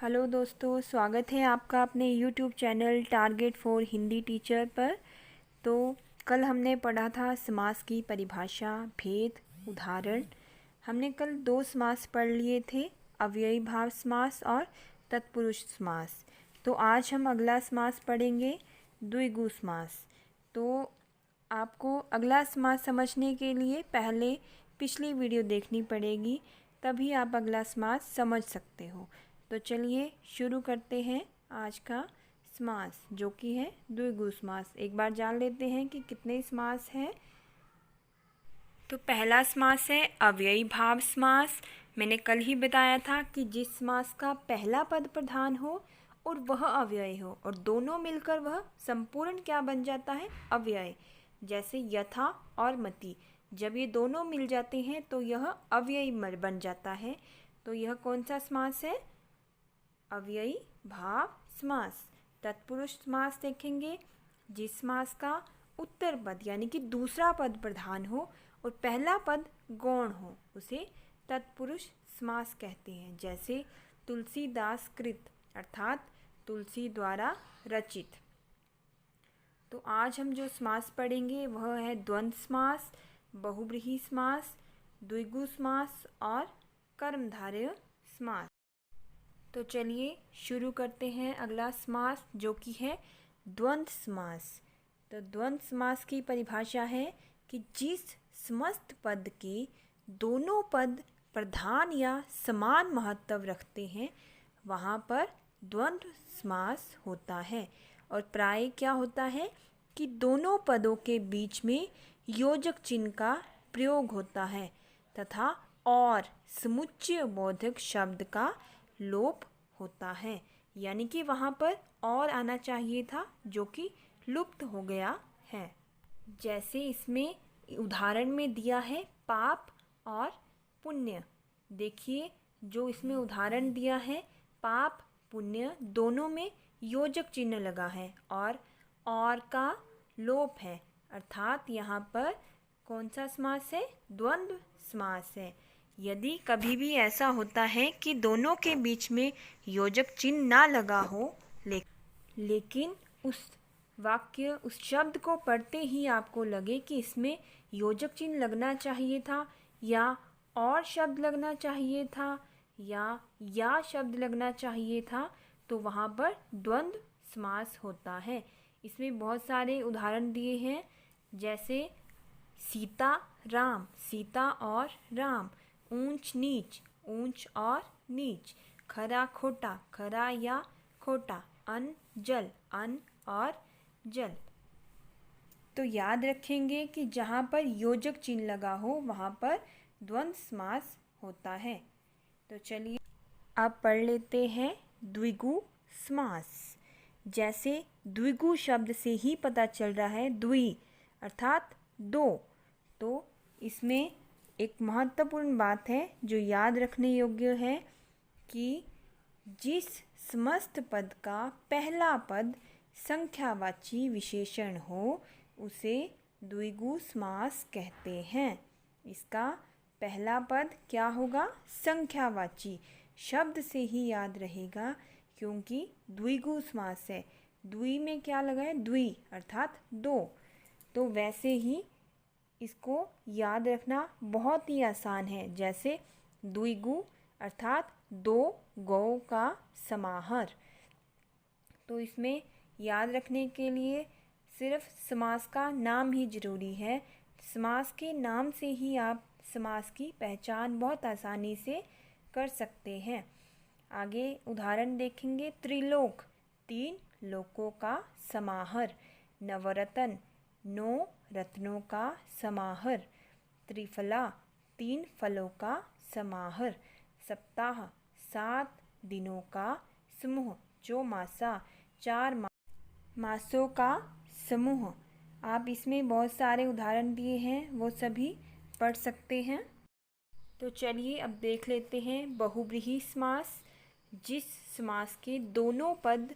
Hello दोस्तों, स्वागत है आपका अपने YouTube channel target for Hindi teacher पर। तो कल हमने पढ़ा था समास की परिभाषा, भेद, उदाहरण। हमने कल 2 समास पढ़ लिए थे, अव्ययी भाव समास और तत्पुरुष समास। तो आज हम अगला समास पढ़ेंगे, द्विगु समास। तो आपको अगला समास समझने के लिए पहले पिछली वीडियो देखनी पड़ेगी, तभी आप अगला समास समझ सकते हो। तो चलिए शुरू करते हैं आज का समास, जो कि है द्विगु समास। एक बार जान लेते हैं कि कितने समास हैं। तो पहला समास है अव्ययी भाव समास। मैंने कल ही बताया था कि जिस समास का पहला पद प्रधान हो और वह अव्यय हो और दोनों मिलकर वह संपूर्ण क्या बन जाता है, अव्यय। जैसे यथा और मति, जब ये दोनों मिल जाते हैं तो यह अव्ययी बन जाता है। तो यह कौन सा समास है, अव्ययी भाव समास। तत्पुरुष समास देखेंगे, जिस समास का उत्तर पद यानी कि दूसरा पद प्रधान हो और पहला पद गौण हो, उसे तत्पुरुष समास कहते हैं। जैसे तुलसीदास कृत, अर्थात तुलसी द्वारा रचित। तो आज हम जो समास पढ़ेंगे वह है द्वंद्व समास, बहुव्रीहि समास, द्विगु समास और कर्मधारय समास। तो चलिए शुरू करते हैं अगला समास, जो कि है द्वंद्व समास। तो द्वंद्व समास की परिभाषा है कि जिस समस्त पद के दोनों पद प्रधान या समान महत्व रखते हैं वहाँ पर द्वंद्व समास होता है। और प्राय क्या होता है कि दोनों पदों के बीच में योजक चिन्ह का प्रयोग होता है तथा और समुच्चय बोधक शब्द का लोप होता है। यानी कि वहाँ पर और आना चाहिए था, जो कि लुप्त हो गया है। जैसे इसमें उदाहरण में दिया है पाप और पुण्य। देखिए, जो इसमें उदाहरण दिया है पाप पुण्य, दोनों में योजक चिन्ह लगा है और का लोप है, अर्थात यहाँ पर कौन सा समास है, द्वंद्व समास है। यदि कभी भी ऐसा होता है कि दोनों के बीच में योजक चिन्ह ना लगा हो, लेकिन उस वाक्य, उस शब्द को पढ़ते ही आपको लगे कि इसमें योजक चिन्ह लगना चाहिए था या और शब्द लगना चाहिए था या शब्द लगना चाहिए था, तो वहाँ पर द्वंद्व समास होता है। इसमें बहुत सारे उदाहरण दिए हैं, जैसे सीता राम, सीता और राम, ऊंच नीच, ऊंच और नीच, खरा खोटा, खरा या खोटा, अन्न जल, अन्न और जल। तो याद रखेंगे कि जहाँ पर योजक चिन्ह लगा हो वहाँ पर द्वंद्व समास होता है। तो चलिए अब पढ़ लेते हैं द्विगु समास। जैसे द्विगु शब्द से ही पता चल रहा है द्वि अर्थात दो। तो इसमें एक महत्वपूर्ण बात है जो याद रखने योग्य है कि जिस समस्त पद का पहला पद संख्यावाची विशेषण हो उसे द्विगु समास कहते हैं। इसका पहला पद क्या होगा, संख्यावाची। शब्द से ही याद रहेगा क्योंकि द्विगु समास है। द्वि में क्या लगा है, द्वि अर्थात दो। तो वैसे ही इसको याद रखना बहुत ही आसान है। जैसे द्विगु अर्थात दो गौ का समाहार। तो इसमें याद रखने के लिए सिर्फ समास का नाम ही ज़रूरी है। समास के नाम से ही आप समास की पहचान बहुत आसानी से कर सकते हैं। आगे उदाहरण देखेंगे, त्रिलोक, 3 लोकों का समाहार। नवरत्न, 9 रत्नों का समाहार। त्रिफला, 3 फलों का समाहार। सप्ताह, 7 दिनों का समूह। चौमासा, 4 मासों का समूह। आप इसमें बहुत सारे उदाहरण दिए हैं, वो सभी पढ़ सकते हैं। तो चलिए अब देख लेते हैं बहुव्रीहि समास। जिस समास के दोनों पद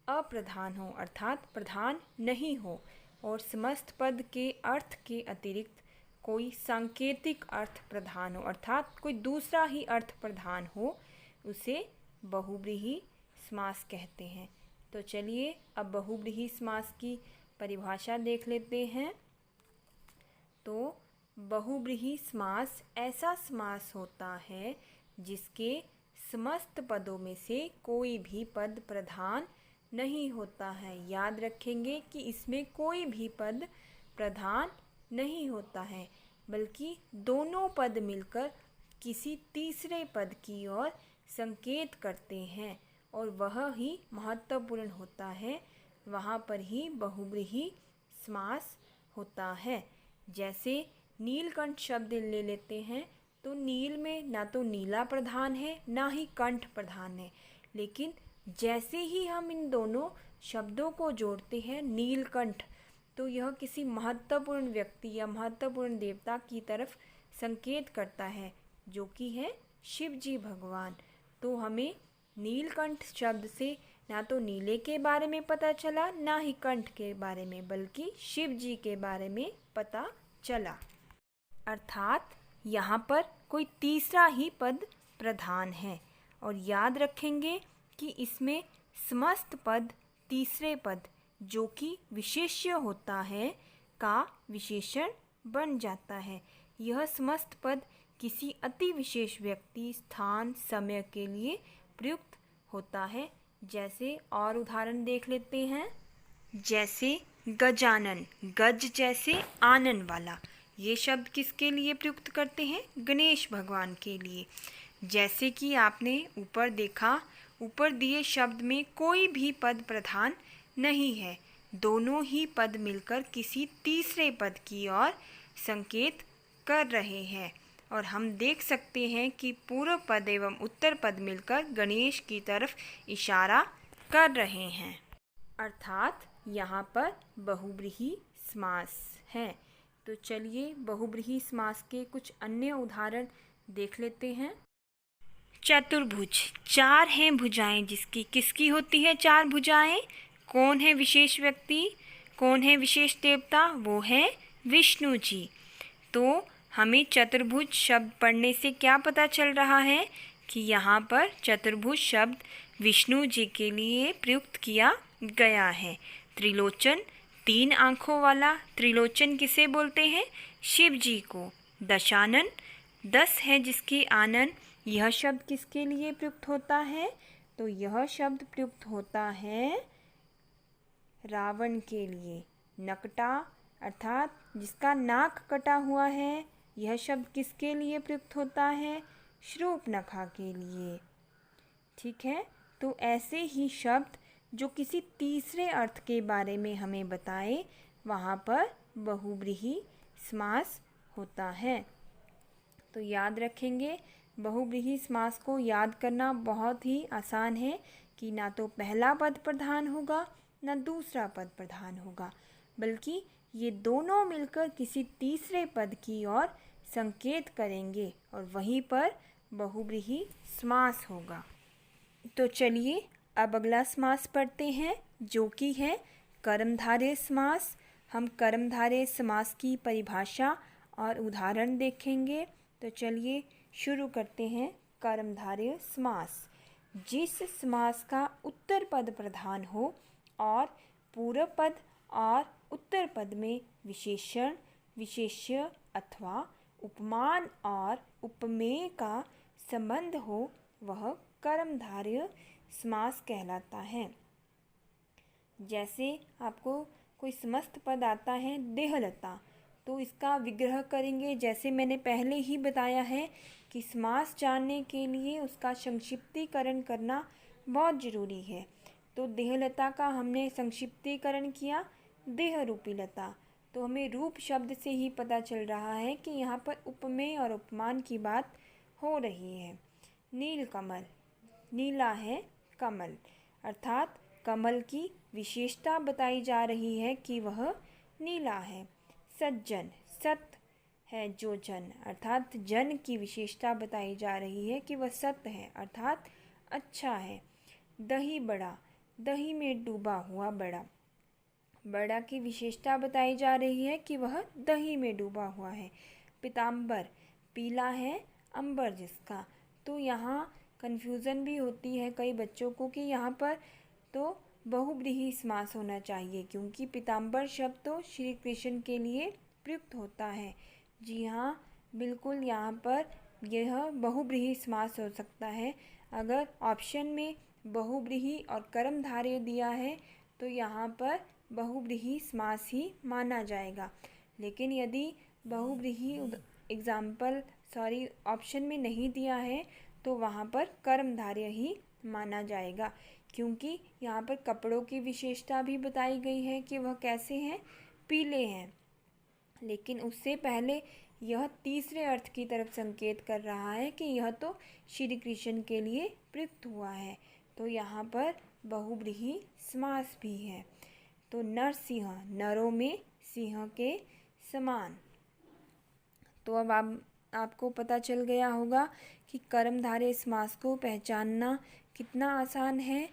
अप्रधान हो अर्थात प्रधान नहीं हो और समस्त पद के अर्थ के अतिरिक्त कोई सांकेतिक अर्थ प्रधान हो अर्थात कोई दूसरा ही अर्थ प्रधान हो, उसे बहुव्रीहि समास कहते हैं। तो चलिए अब बहुव्रीहि समास की परिभाषा देख लेते हैं। तो बहुव्रीहि समास ऐसा समास होता है जिसके समस्त पदों में से कोई भी पद प्रधान नहीं होता है। याद रखेंगे कि इसमें कोई भी पद प्रधान नहीं होता है, बल्कि दोनों पद मिलकर किसी तीसरे पद की ओर संकेत करते हैं और वह ही महत्वपूर्ण होता है। वहाँ पर ही बहुव्रीहि समास होता है। जैसे नीलकंठ शब्द ले लेते हैं, तो नील में ना तो नीला प्रधान है ना ही कंठ प्रधान है, लेकिन जैसे ही हम इन दोनों शब्दों को जोड़ते हैं नीलकंठ, तो यह किसी महत्वपूर्ण व्यक्ति या महत्वपूर्ण देवता की तरफ संकेत करता है, जो कि है शिव जी भगवान। तो हमें नीलकंठ शब्द से ना तो नीले के बारे में पता चला ना ही कंठ के बारे में, बल्कि शिव जी के बारे में पता चला। अर्थात यहाँ पर कोई तीसरा ही पद प्रधान है। और याद रखेंगे कि इसमें समस्त पद तीसरे पद जो कि विशेष्य होता है का विशेषण बन जाता है। यह समस्त पद किसी अति विशेष व्यक्ति, स्थान, समय के लिए प्रयुक्त होता है। जैसे और उदाहरण देख लेते हैं। जैसे गजानन, गज जैसे आनन वाला, ये शब्द किसके लिए प्रयुक्त करते हैं? गणेश भगवान के लिए। जैसे कि आपने ऊपर देखा, ऊपर दिए शब्द में कोई भी पद प्रधान नहीं है, दोनों ही पद मिलकर किसी तीसरे पद की ओर संकेत कर रहे हैं। और हम देख सकते हैं कि पूर्व पद एवं उत्तर पद मिलकर गणेश की तरफ इशारा कर रहे हैं। अर्थात यहाँ पर बहुव्रीहि समास है। तो चलिए बहुव्रीहि समास के कुछ अन्य उदाहरण देख लेते हैं। चतुर्भुज, चार हैं भुजाएं जिसकी, किसकी होती है चार भुजाएं? कौन है विशेष व्यक्ति, कौन है विशेष देवता? वो है विष्णु जी। तो हमें चतुर्भुज शब्द पढ़ने से क्या पता चल रहा है कि यहाँ पर चतुर्भुज शब्द विष्णु जी के लिए प्रयुक्त किया गया है। त्रिलोचन, तीन आँखों वाला, त्रिलोचन किसे बोलते हैं? शिव जी को। दशानन, 10 है जिसकी आनन, यह शब्द किसके लिए प्रयुक्त होता है? तो यह शब्द प्रयुक्त होता है रावण के लिए। नकटा अर्थात जिसका नाक कटा हुआ है, यह शब्द किसके लिए प्रयुक्त होता है? शूर्पणखा के लिए। ठीक है, तो ऐसे ही शब्द जो किसी तीसरे अर्थ के बारे में हमें बताए, वहाँ पर बहुव्रीहि समास होता है। तो याद रखेंगे, बहुव्रीहि समास को याद करना बहुत ही आसान है कि ना तो पहला पद प्रधान होगा ना दूसरा पद प्रधान होगा, बल्कि ये दोनों मिलकर किसी तीसरे पद की ओर संकेत करेंगे और वहीं पर बहुव्रीहि समास होगा। तो चलिए अब अगला समास पढ़ते हैं, जो कि है कर्मधारय समास। हम कर्मधारय समास की परिभाषा और उदाहरण देखेंगे। तो चलिए शुरू करते हैं। कर्मधारय समास, जिस समास का उत्तर पद प्रधान हो और पूर्व पद और उत्तर पद में विशेषण, विशेष्य अथवा उपमान और उपमेय का संबंध हो, वह कर्मधारय समास कहलाता है। जैसे आपको कोई समस्त पद आता है देहलता, तो इसका विग्रह करेंगे। जैसे मैंने पहले ही बताया है कि समास जानने के लिए उसका संक्षिप्तीकरण करना बहुत ज़रूरी है। तो देहलता का हमने संक्षिप्तीकरण किया देह रूपी लता, तो हमें रूप शब्द से ही पता चल रहा है कि यहाँ पर उपमेय और उपमान की बात हो रही है। नीलकमल, नीला है कमल, अर्थात कमल की विशेषता बताई जा रही है कि वह नीला है। सज्जन, सत है जो जन, अर्थात जन की विशेषता बताई जा रही है कि वह सत्य है अर्थात अच्छा है। दही बड़ा, दही में डूबा हुआ बड़ा, बड़ा की विशेषता बताई जा रही है कि वह दही में डूबा हुआ है। पीताम्बर, पीला है अंबर जिसका, तो यहाँ कन्फ्यूज़न भी होती है कई बच्चों को कि यहाँ पर तो बहुव्रीहि समास होना चाहिए, क्योंकि पीताम्बर शब्द तो श्री कृष्ण के लिए प्रयुक्त होता है। जी हाँ, बिल्कुल यहाँ पर यह बहुव्रीहि समास हो सकता है। अगर ऑप्शन में बहुव्रीहि और कर्मधारय दिया है तो यहाँ पर बहुव्रीहि समास ही माना जाएगा। लेकिन यदि बहुव्रीहि ऑप्शन में नहीं दिया है तो वहाँ पर कर्मधारय ही माना जाएगा, क्योंकि यहाँ पर कपड़ों की विशेषता भी बताई गई है कि वह कैसे हैं, पीले हैं। लेकिन उससे पहले यह तीसरे अर्थ की तरफ संकेत कर रहा है कि यह तो श्री कृष्ण के लिए प्रयुक्त हुआ है, तो यहाँ पर बहुव्रीहि समास भी है। तो नरसिंह, नरों में सिंह के समान। तो अब आपको पता चल गया होगा कि कर्मधारय समास को पहचानना कितना आसान है।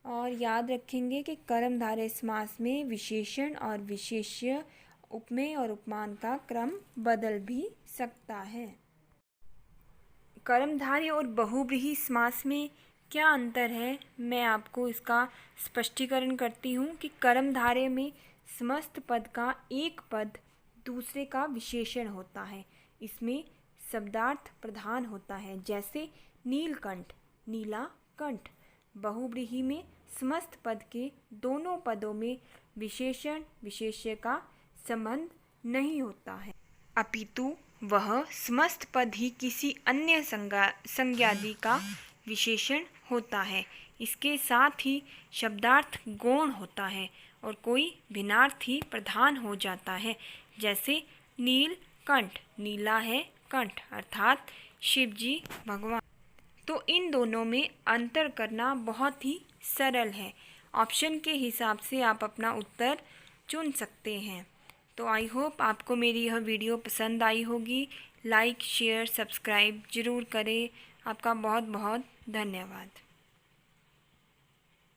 और याद रखेंगे कि कर्मधारय समास में विशेषण और विशेष्य, उपमेय और उपमान का क्रम बदल भी सकता है। कर्मधारय और बहुव्रीहि समास में क्या अंतर है, मैं आपको इसका स्पष्टीकरण करती हूँ कि कर्मधारय में समस्त पद का एक पद दूसरे का विशेषण होता है। इसमें शब्दार्थ प्रधान होता है, जैसे नीलकंठ, नीला कंठ। बहुव्रीहि में समस्त पद के दोनों पदों में विशेषण विशेष्य का संबंध नहीं होता है, अपितु वह समस्त पद ही किसी अन्य संज्ञादि का विशेषण होता है। इसके साथ ही शब्दार्थ गौण होता है और कोई भिन्नार्थ ही प्रधान हो जाता है, जैसे नील कंठ, नीला है कंठ अर्थात शिवजी भगवान। तो इन दोनों में अंतर करना बहुत ही सरल है। ऑप्शन के हिसाब से आप अपना उत्तर चुन सकते हैं। तो आई होप आपको मेरी यह वीडियो पसंद आई होगी। लाइक शेयर सब्सक्राइब ज़रूर करें। आपका बहुत बहुत धन्यवाद।